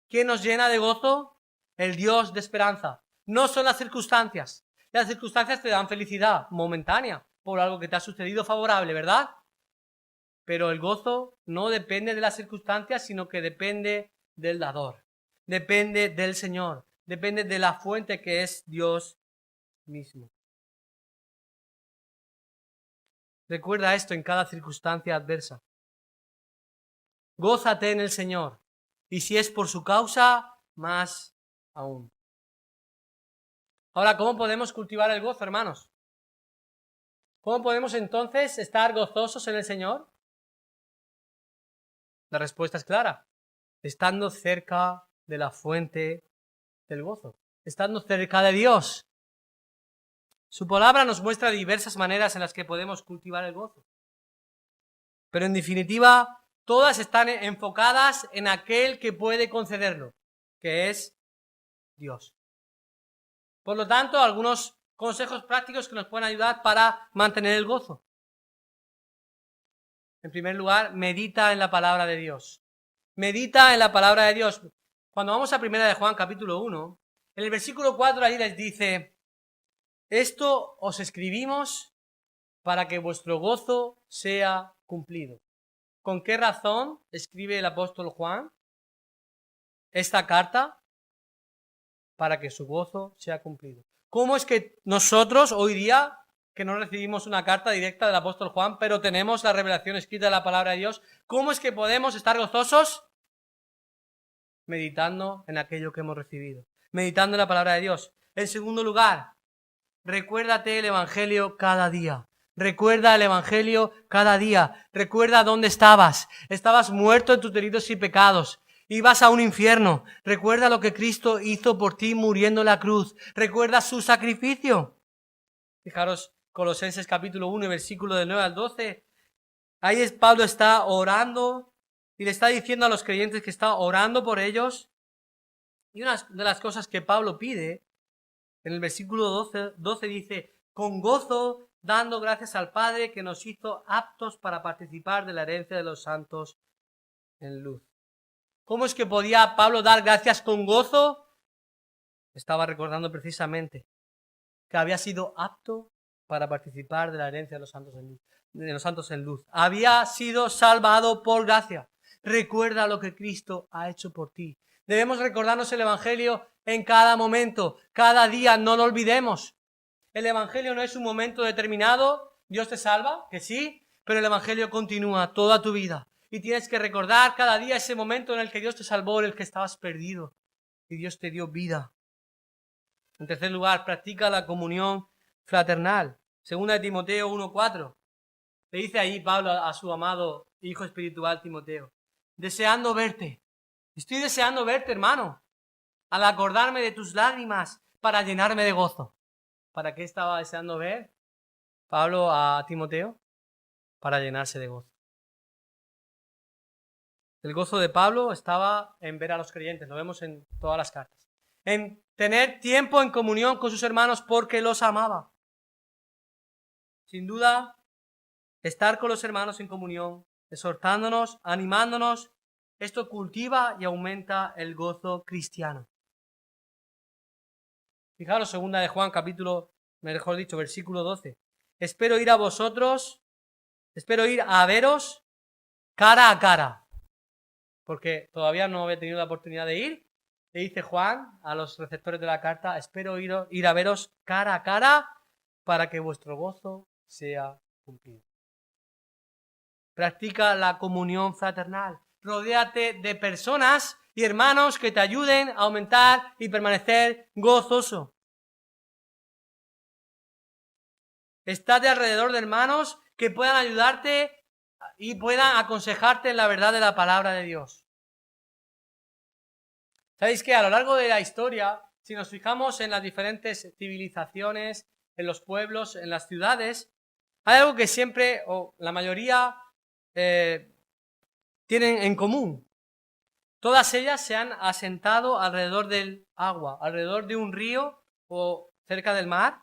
¿Quién nos llena de gozo? El Dios de esperanza. No son las circunstancias. Las circunstancias te dan felicidad momentánea por algo que te ha sucedido favorable, ¿verdad? Pero el gozo no depende de las circunstancias, sino que depende del dador. Depende del Señor. Depende de la fuente que es Dios mismo. Recuerda esto en cada circunstancia adversa. Gózate en el Señor. Y si es por su causa, más aún. Ahora, ¿cómo podemos cultivar el gozo, hermanos? ¿Cómo podemos entonces estar gozosos en el Señor? La respuesta es clara. Estando cerca de la fuente del gozo. Estando cerca de Dios. Su palabra nos muestra diversas maneras en las que podemos cultivar el gozo. Pero en definitiva, todas están enfocadas en aquel que puede concederlo, que es Dios. Por lo tanto, algunos consejos prácticos que nos pueden ayudar para mantener el gozo. En primer lugar, medita en la palabra de Dios. Medita en la palabra de Dios. Cuando vamos a 1 de Juan capítulo 1, en el versículo 4 ahí les dice, esto os escribimos para que vuestro gozo sea cumplido. ¿Con qué razón escribe el apóstol Juan esta carta? Para que su gozo sea cumplido. ¿Cómo es que nosotros hoy día, que no recibimos una carta directa del apóstol Juan, pero tenemos la revelación escrita de la palabra de Dios, cómo es que podemos estar gozosos? Meditando en aquello que hemos recibido, meditando en la palabra de Dios. En segundo lugar, recuérdate el Evangelio cada día. Recuerda el Evangelio cada día. Recuerda dónde estabas. Estabas muerto en tus delitos y pecados. Ibas a un infierno. Recuerda lo que Cristo hizo por ti muriendo en la cruz. Recuerda su sacrificio. Fijaros, Colosenses capítulo 1, versículo del 9 al 12. Ahí Pablo está orando y le está diciendo a los creyentes que está orando por ellos. Y una de las cosas que Pablo pide, en el versículo 12 dice, con gozo, dando gracias al Padre que nos hizo aptos para participar de la herencia de los santos en luz. ¿Cómo es que podía Pablo dar gracias con gozo? Estaba recordando precisamente que había sido apto para participar de la herencia de los santos en luz. Había sido salvado por gracia. Recuerda lo que Cristo ha hecho por ti. Debemos recordarnos el Evangelio en cada momento, cada día, no lo olvidemos. El Evangelio no es un momento determinado, Dios te salva, que sí, pero el Evangelio continúa toda tu vida. Y tienes que recordar cada día ese momento en el que Dios te salvó, en el que estabas perdido y Dios te dio vida. En tercer lugar, practica la comunión fraternal. Segunda de Timoteo 1:4. Le dice ahí Pablo a su amado hijo espiritual Timoteo, deseando verte. Estoy deseando verte, hermano, al acordarme de tus lágrimas para llenarme de gozo. ¿Para qué estaba deseando ver Pablo a Timoteo? Para llenarse de gozo. El gozo de Pablo estaba en ver a los creyentes, lo vemos en todas las cartas. En tener tiempo en comunión con sus hermanos porque los amaba. Sin duda, estar con los hermanos en comunión, exhortándonos, animándonos, esto cultiva y aumenta el gozo cristiano. Fijaros, 2 de Juan, versículo 12. Espero ir a veros cara a cara. Porque todavía no había tenido la oportunidad de ir. Le dice Juan a los receptores de la carta, espero ir a veros cara a cara para que vuestro gozo sea cumplido. Practica la comunión fraternal. Rodéate de personas y hermanos que te ayuden a aumentar y permanecer gozoso. Estate alrededor de hermanos que puedan ayudarte y puedan aconsejarte en la verdad de la palabra de Dios. ¿Sabéis que a lo largo de la historia, si nos fijamos en las diferentes civilizaciones, en los pueblos, en las ciudades, hay algo que siempre, o la mayoría, tienen en común? Todas ellas se han asentado alrededor del agua, alrededor de un río o cerca del mar,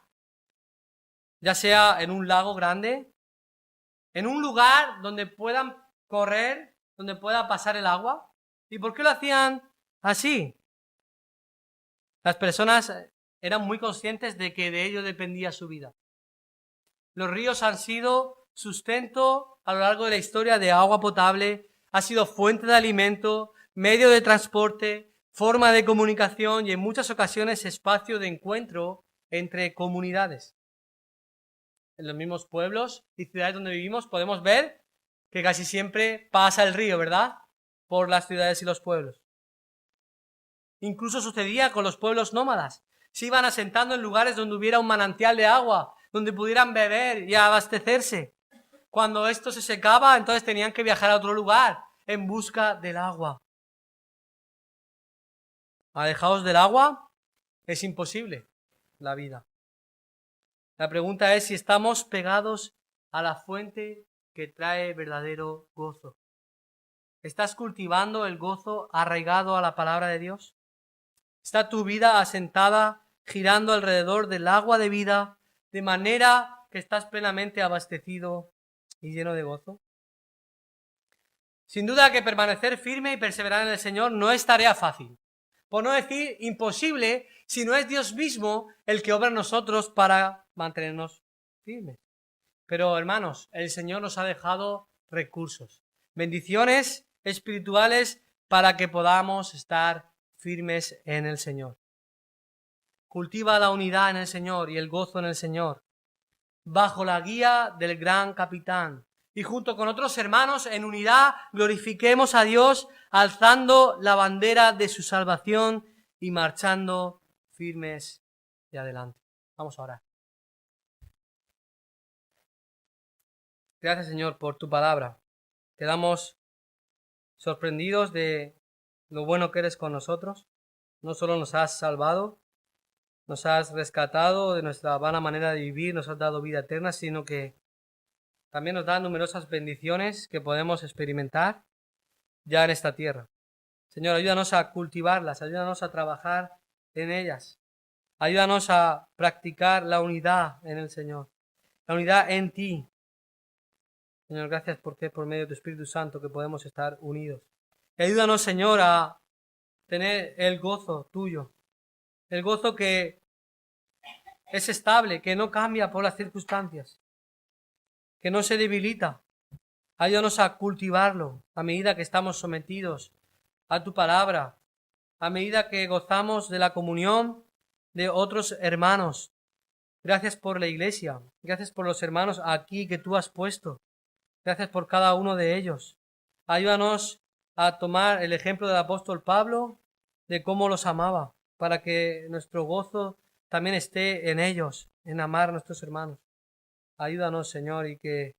ya sea en un lago grande, en un lugar donde puedan correr, donde pueda pasar el agua. ¿Y por qué lo hacían así? Las personas eran muy conscientes de que de ello dependía su vida. Los ríos han sido sustento a lo largo de la historia de agua potable, ha sido fuente de alimento, medio de transporte, forma de comunicación y en muchas ocasiones espacio de encuentro entre comunidades. En los mismos pueblos y ciudades donde vivimos podemos ver que casi siempre pasa el río, ¿verdad? Por las ciudades y los pueblos. Incluso sucedía con los pueblos nómadas. Se iban asentando en lugares donde hubiera un manantial de agua, donde pudieran beber y abastecerse. Cuando esto se secaba, entonces tenían que viajar a otro lugar en busca del agua. Alejados del agua, es imposible la vida. La pregunta es si estamos pegados a la fuente que trae verdadero gozo. ¿Estás cultivando el gozo arraigado a la palabra de Dios? ¿Está tu vida asentada, girando alrededor del agua de vida, de manera que estás plenamente abastecido y lleno de gozo? Sin duda que permanecer firme y perseverar en el Señor no es tarea fácil. Por no decir imposible, si no es Dios mismo el que obra en nosotros para mantenernos firmes. Pero hermanos, el Señor nos ha dejado recursos, bendiciones espirituales para que podamos estar firmes en el Señor. Cultiva la unidad en el Señor y el gozo en el Señor, bajo la guía del gran capitán. Y junto con otros hermanos en unidad glorifiquemos a Dios alzando la bandera de su salvación y marchando firmes y adelante. Vamos a orar. Gracias, Señor, por tu palabra. Quedamos sorprendidos de lo bueno que eres con nosotros. No solo nos has salvado, nos has rescatado de nuestra vana manera de vivir, nos has dado vida eterna, sino que también nos da numerosas bendiciones que podemos experimentar ya en esta tierra. Señor, ayúdanos a cultivarlas, ayúdanos a trabajar en ellas. Ayúdanos a practicar la unidad en el Señor, la unidad en ti. Señor, gracias porque por medio de tu Espíritu Santo que podemos estar unidos. Y ayúdanos, Señor, a tener el gozo tuyo, el gozo que es estable, que no cambia por las circunstancias, que no se debilita. Ayúdanos a cultivarlo a medida que estamos sometidos a tu palabra, a medida que gozamos de la comunión de otros hermanos. Gracias por la iglesia, gracias por los hermanos aquí que tú has puesto. Gracias por cada uno de ellos. Ayúdanos a tomar el ejemplo del apóstol Pablo, de cómo los amaba, para que nuestro gozo también esté en ellos, en amar a nuestros hermanos. Ayúdanos, Señor, y que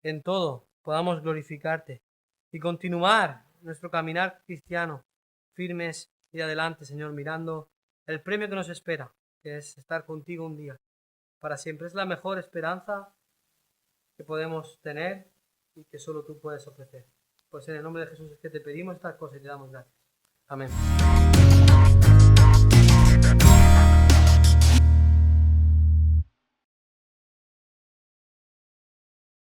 en todo podamos glorificarte y continuar nuestro caminar cristiano, firmes y adelante, Señor, mirando el premio que nos espera, que es estar contigo un día, para siempre. Es la mejor esperanza que podemos tener y que solo tú puedes ofrecer. Pues en el nombre de Jesús es que te pedimos estas cosas y te damos gracias. Amén.